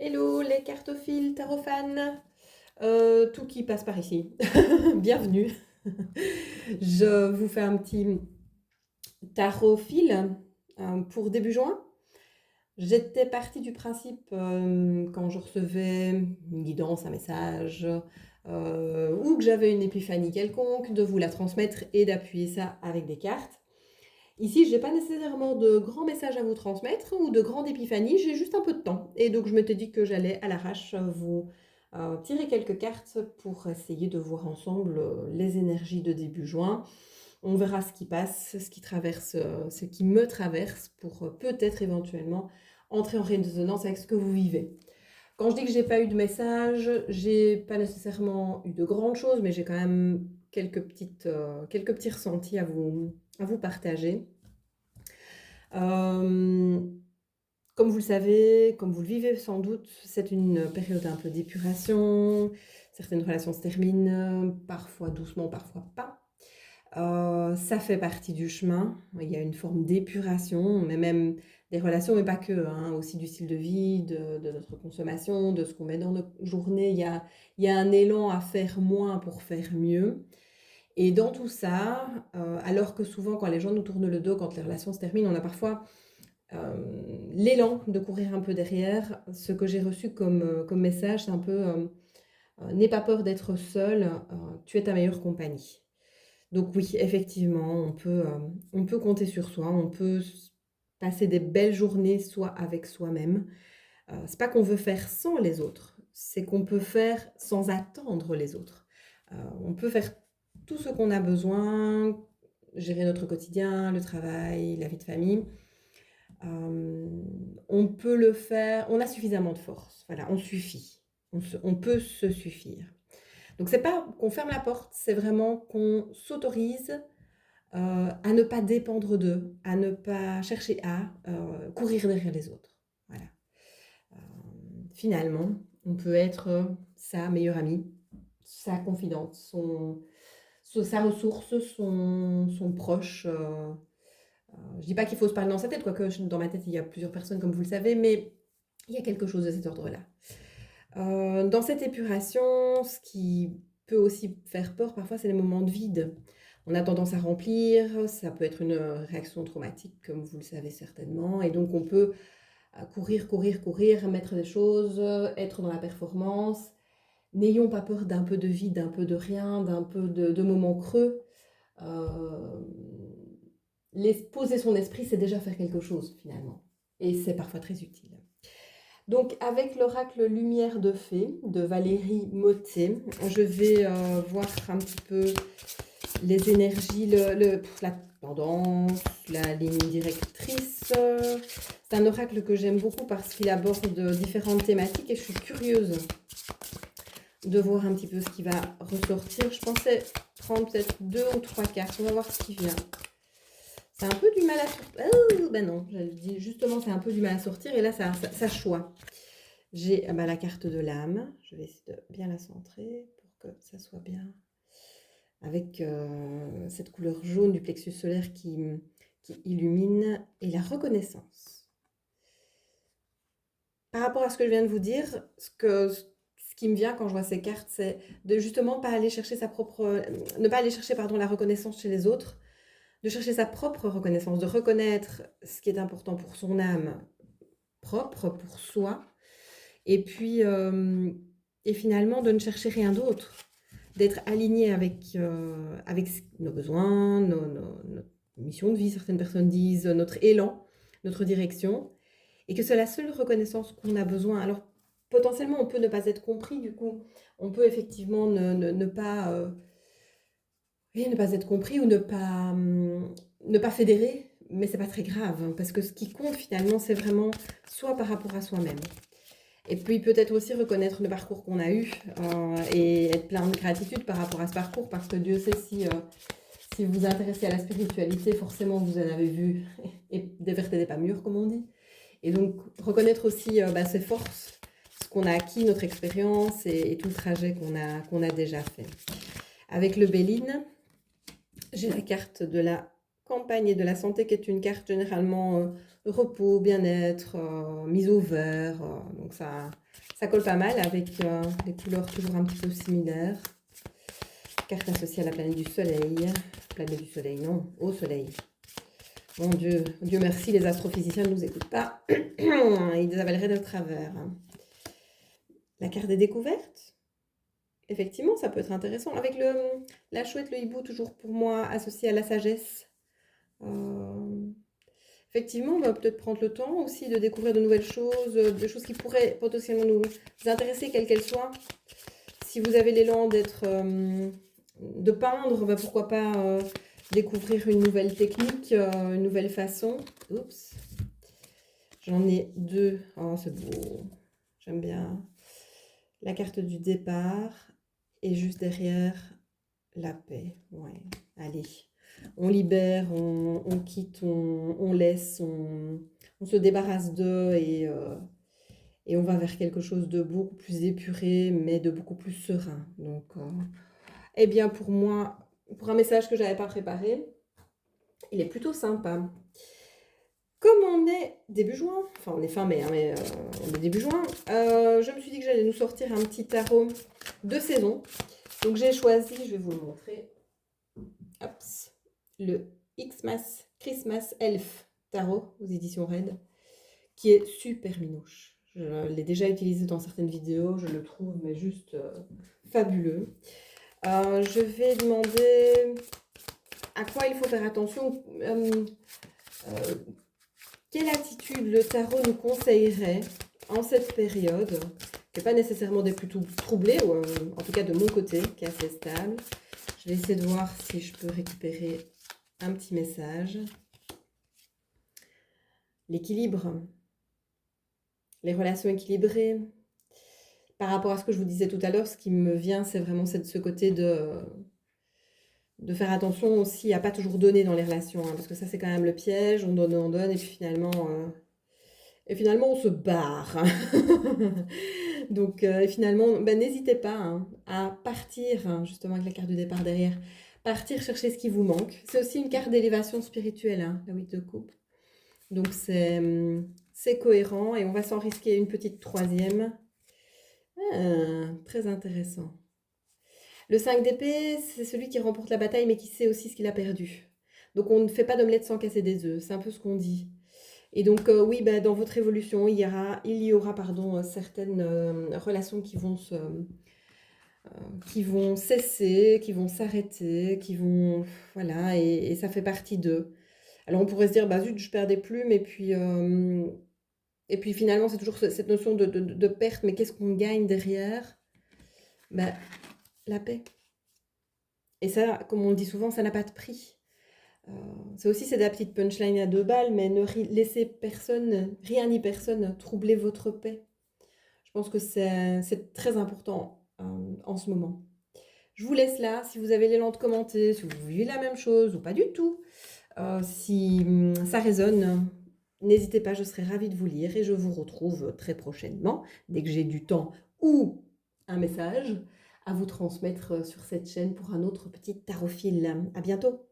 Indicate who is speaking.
Speaker 1: Hello les cartophiles, tarot-fans, tout qui passe par ici. Bienvenue. Je vous fais un petit tarot-fil pour début juin. J'étais partie du principe quand je recevais une guidance, un message, ou que j'avais une épiphanie quelconque, de vous la transmettre et d'appuyer ça avec des cartes. Ici, je n'ai pas nécessairement de grands messages à vous transmettre ou de grandes épiphanies, j'ai juste un peu de temps. Et donc, je m'étais dit que j'allais à l'arrache vous tirer quelques cartes pour essayer de voir ensemble les énergies de début juin. On verra ce qui passe, ce qui traverse, ce qui me traverse pour peut-être éventuellement entrer en résonance avec ce que vous vivez. Quand je dis que j'ai pas eu de message, j'ai pas nécessairement eu de grandes choses, mais j'ai quand même quelques petits ressentis à vous partager. Comme vous le savez, comme vous le vivez sans doute, c'est une période un peu d'épuration. Certaines relations se terminent, parfois doucement, parfois pas. Ça fait partie du chemin. Il y a une forme d'épuration, mais même des relations, mais pas que, hein, aussi du style de vie, de notre consommation, de ce qu'on met dans nos journées. Il y a un élan à faire moins pour faire mieux. Et dans tout ça, alors que souvent, quand les gens nous tournent le dos, quand les relations se terminent, on a parfois l'élan de courir un peu derrière. Ce que j'ai reçu comme message, c'est un peu n'aie pas peur d'être seul, tu es ta meilleure compagnie. Donc oui, effectivement, on peut compter sur soi, on peut passer des belles journées soit avec soi-même. C'est pas qu'on veut faire sans les autres, c'est qu'on peut faire sans attendre les autres. On peut faire tout ce qu'on a besoin, gérer notre quotidien, le travail, la vie de famille. On peut le faire, on a suffisamment de force, voilà, on suffit, on peut se suffire. Donc c'est pas qu'on ferme la porte, c'est vraiment qu'on s'autorise à ne pas dépendre d'eux, à ne pas chercher à courir derrière les autres. Voilà. Euh, Finalement, on peut être sa meilleure amie, sa confidente, sa ressource, son proche. Je dis pas qu'il faut se parler dans sa tête, quoique dans ma tête il y a plusieurs personnes comme vous le savez, mais il y a quelque chose de cet ordre-là. Dans cette épuration, ce qui peut aussi faire peur parfois, c'est les moments de vide. On a tendance à remplir, ça peut être une réaction traumatique, comme vous le savez certainement, et donc on peut courir, mettre des choses, être dans la performance. N'ayons pas peur d'un peu de vide, d'un peu de rien, d'un peu de moments creux. Euh, Poser son esprit, c'est déjà faire quelque chose finalement, et c'est parfois très utile. Donc avec l'oracle Lumière de Fée de Valérie Mottet, je vais voir un petit peu les énergies, la tendance, la ligne directrice. C'est un oracle que j'aime beaucoup parce qu'il aborde différentes thématiques et je suis curieuse de voir un petit peu ce qui va ressortir. Je pensais prendre peut-être 2 ou 3 cartes, on va voir ce qui vient. C'est un peu du mal à sortir. Oh, ben non, je le dis justement, c'est un peu du mal à sortir et là ça choix. J'ai la carte de l'âme, je vais essayer de bien la centrer pour que ça soit bien. Avec cette couleur jaune du plexus solaire qui illumine et la reconnaissance. Par rapport à ce que je viens de vous dire, ce qui me vient quand je vois ces cartes, c'est de justement pas aller chercher ne pas aller chercher la reconnaissance chez les autres, de chercher sa propre reconnaissance, de reconnaître ce qui est important pour son âme propre, pour soi, et puis et finalement de ne chercher rien d'autre, d'être aligné avec nos besoins, notre mission de vie, certaines personnes disent, notre élan, notre direction, et que c'est la seule reconnaissance qu'on a besoin. Alors potentiellement on peut ne pas être compris, du coup on peut effectivement ne pas ne pas être compris ou ne pas fédérer, mais c'est pas très grave, hein, parce que ce qui compte finalement, c'est vraiment soit par rapport à soi-même. Et puis peut-être aussi reconnaître le parcours qu'on a eu et être plein de gratitude par rapport à ce parcours, parce que Dieu sait si vous vous intéressez à la spiritualité, forcément vous en avez vu et des vertes et des pas mûres, comme on dit. Et donc reconnaître aussi ses forces, ce qu'on a acquis, notre expérience et tout le trajet qu'on a déjà fait. Avec le Béline, j'ai la carte de la campagne et de la santé qui est une carte généralement repos, bien-être, mise au vert. Donc ça colle pas mal avec des couleurs toujours un petit peu similaires. Carte associée à la planète du soleil. Planète du soleil, non, au soleil. Mon Dieu, Dieu merci, les astrophysiciens ne nous écoutent pas. Ils avaleraient de travers. La carte des découvertes. Effectivement, ça peut être intéressant. Avec la chouette, le hibou, toujours pour moi associé à la sagesse. Effectivement, on va peut-être prendre le temps aussi de découvrir de nouvelles choses, des choses qui pourraient potentiellement nous intéresser, quelles qu'elles soient. Si vous avez l'élan de peindre, bah, pourquoi pas découvrir une nouvelle technique, une nouvelle façon. Oups. J'en ai deux. Oh, c'est beau. J'aime bien. La carte du départ et juste derrière, la paix. Ouais, allez. On libère, on quitte, on laisse, on se débarrasse d'eux et on va vers quelque chose de beaucoup plus épuré, mais de beaucoup plus serein. Donc, eh bien, pour moi, pour un message que je n'avais pas préparé, il est plutôt sympa. Comme on est début juin, enfin on est fin mai, hein, mais on est début juin, je me suis dit que j'allais nous sortir un petit tarot de saison. Donc j'ai choisi, je vais vous le montrer, Hops, le Xmas Christmas Elf Tarot aux éditions Red, qui est super minouche. Je l'ai déjà utilisé dans certaines vidéos, je le trouve mais juste fabuleux. Je vais demander à quoi il faut faire attention. Quelle attitude le tarot nous conseillerait en cette période, qui n'est pas nécessairement des plus troublés, ou en tout cas de mon côté, qui est assez stable. Je vais essayer de voir si je peux récupérer un petit message. L'équilibre, les relations équilibrées. Par rapport à ce que je vous disais tout à l'heure, ce qui me vient, c'est vraiment ce côté de faire attention aussi à pas toujours donner dans les relations, hein, parce que ça, c'est quand même le piège. On donne, et puis finalement, on se barre. Donc, finalement, ben, n'hésitez pas hein, à partir, hein, justement avec la carte du départ derrière, partir chercher ce qui vous manque. C'est aussi une carte d'élévation spirituelle, hein, la 8 de coupe. Donc, c'est cohérent et on va s'en risquer une petite troisième. Très intéressant. Le 5 d'épée, c'est celui qui remporte la bataille mais qui sait aussi ce qu'il a perdu. Donc, on ne fait pas d'omelette sans casser des œufs. C'est un peu ce qu'on dit. Et donc, oui, bah, dans votre évolution, il y aura certaines relations qui vont cesser, qui vont s'arrêter, voilà, et ça fait partie d'eux. Alors, on pourrait se dire, bah zut, je perds des plumes, et puis finalement, c'est toujours cette notion de perte, mais qu'est-ce qu'on gagne derrière? Bah, la paix. Et ça, comme on le dit souvent, ça n'a pas de prix. C'est aussi c'est la petite punchline à 2 balles, mais ne laissez personne, rien ni personne troubler votre paix. Je pense que c'est très important en ce moment. Je vous laisse là. Si vous avez l'élan de commenter, si vous vivez la même chose ou pas du tout, si ça résonne, n'hésitez pas, je serai ravie de vous lire et je vous retrouve très prochainement, dès que j'ai du temps ou un message à vous transmettre sur cette chaîne pour un autre petit tarophile. À bientôt!